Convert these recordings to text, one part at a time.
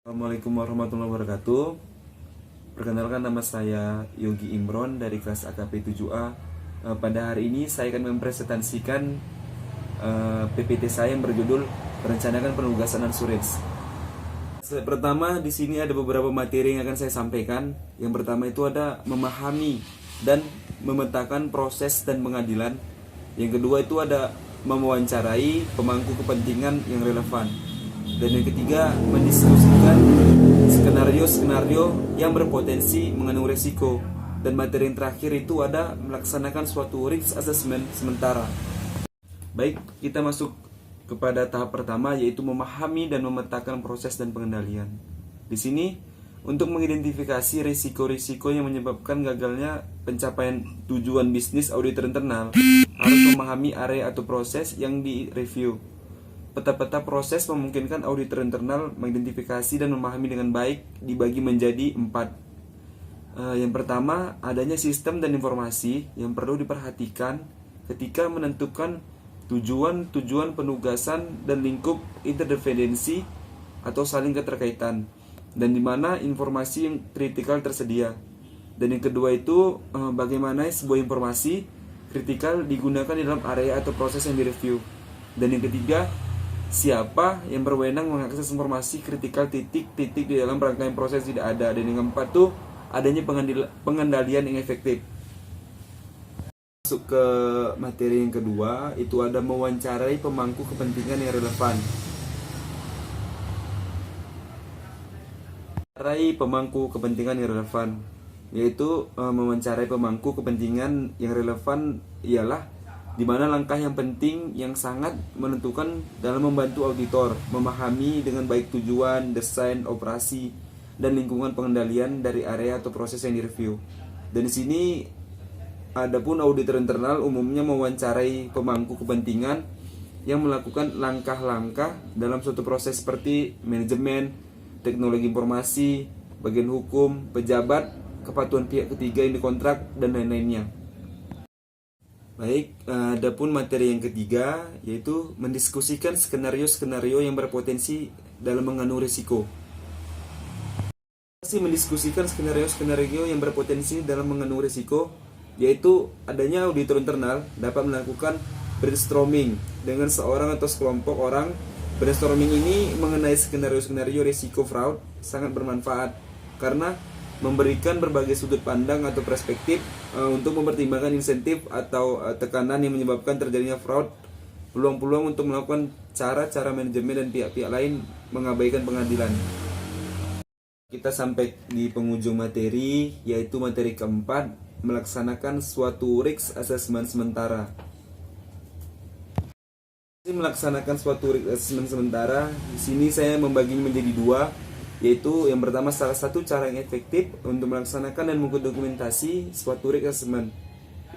Assalamualaikum warahmatullahi wabarakatuh. Perkenalkan, nama saya Yogi Imron dari kelas AKP 7A. Pada hari ini saya akan mempresentasikan PPT saya yang berjudul Merencanakan Penugasan Asuransi. Pertama, di sini ada beberapa materi yang akan saya sampaikan. Yang pertama itu ada memahami dan memetakan proses dan pengadilan. Yang kedua itu ada mewawancarai pemangku kepentingan yang relevan. Dan yang ketiga, mendiskusikan skenario-skenario yang berpotensi mengandung resiko. Dan materi yang terakhir itu ada melaksanakan suatu risk assessment sementara. Baik, kita masuk kepada tahap pertama, yaitu memahami dan memetakan proses dan pengendalian. Di sini, untuk mengidentifikasi risiko-risiko yang menyebabkan gagalnya pencapaian tujuan bisnis auditor internal, harus memahami area atau proses yang direview. Peta-peta proses memungkinkan auditor internal mengidentifikasi dan memahami dengan baik, dibagi menjadi 4. Yang pertama, adanya sistem dan informasi yang perlu diperhatikan ketika menentukan tujuan penugasan dan lingkup interdependensi atau saling keterkaitan, dan di mana informasi yang kritikal tersedia. Dan yang kedua itu, bagaimana sebuah informasi kritikal digunakan di dalam area atau proses yang direview. Dan yang ketiga, siapa yang berwenang mengakses informasi kritikal titik-titik di dalam rangkaian proses tidak ada. Dan yang keempat tuh adanya pengendalian yang efektif. Masuk ke materi yang kedua, itu ada mewawancarai pemangku kepentingan yang relevan. Pemangku kepentingan yang relevan, yaitu mewawancarai pemangku kepentingan yang relevan ialah di mana langkah yang penting yang sangat menentukan dalam membantu auditor memahami dengan baik tujuan, desain, operasi, dan lingkungan pengendalian dari area atau proses yang direview. Dan di sini adapun auditor internal umumnya mewawancarai pemangku kepentingan yang melakukan langkah-langkah dalam suatu proses seperti manajemen, teknologi informasi, bagian hukum, pejabat, kepatuhan pihak ketiga yang dikontrak, dan lain-lainnya. Baik, adapun materi yang ketiga yaitu mendiskusikan skenario-skenario yang berpotensi dalam mengandung risiko. Mendiskusikan skenario-skenario yang berpotensi dalam mengandung risiko, yaitu adanya auditor internal dapat melakukan brainstorming dengan seorang atau sekelompok orang. Brainstorming ini mengenai skenario-skenario risiko fraud sangat bermanfaat karena memberikan berbagai sudut pandang atau perspektif untuk mempertimbangkan insentif atau tekanan yang menyebabkan terjadinya fraud, peluang-peluang untuk melakukan cara-cara manajemen, dan pihak-pihak lain mengabaikan pengadilan. Kita sampai di penghujung materi, yaitu materi keempat, melaksanakan suatu risk assessment sementara. Melaksanakan suatu risk assessment sementara, di sini saya membaginya menjadi 2. Yaitu yang pertama, salah satu cara yang efektif untuk melaksanakan dan mendokumentasi suatu risk assessment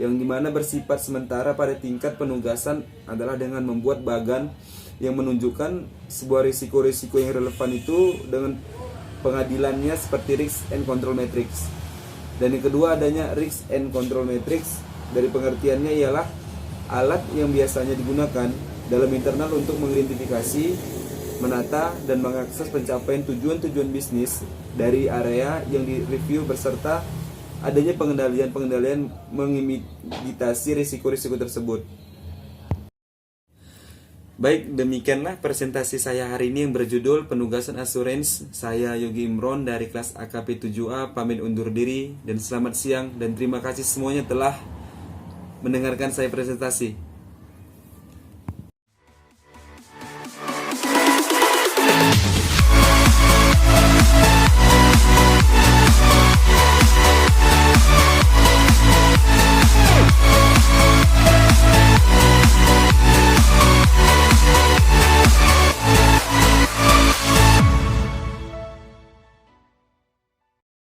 yang dimana bersifat sementara pada tingkat penugasan adalah dengan membuat bagan yang menunjukkan sebuah risiko-risiko yang relevan itu dengan pengadilannya seperti risk and control matrix. Dan yang kedua, adanya risk and control matrix, dari pengertiannya ialah alat yang biasanya digunakan dalam internal untuk mengidentifikasi, menata, dan mengakses pencapaian tujuan-tujuan bisnis dari area yang direview beserta adanya pengendalian mengimitasi risiko-risiko tersebut. Baik, demikianlah presentasi saya hari ini yang berjudul Penugasan Asuransi. Saya Yogi Imron dari kelas AKP 7A, pamit undur diri dan selamat siang, dan terima kasih semuanya telah mendengarkan saya presentasi.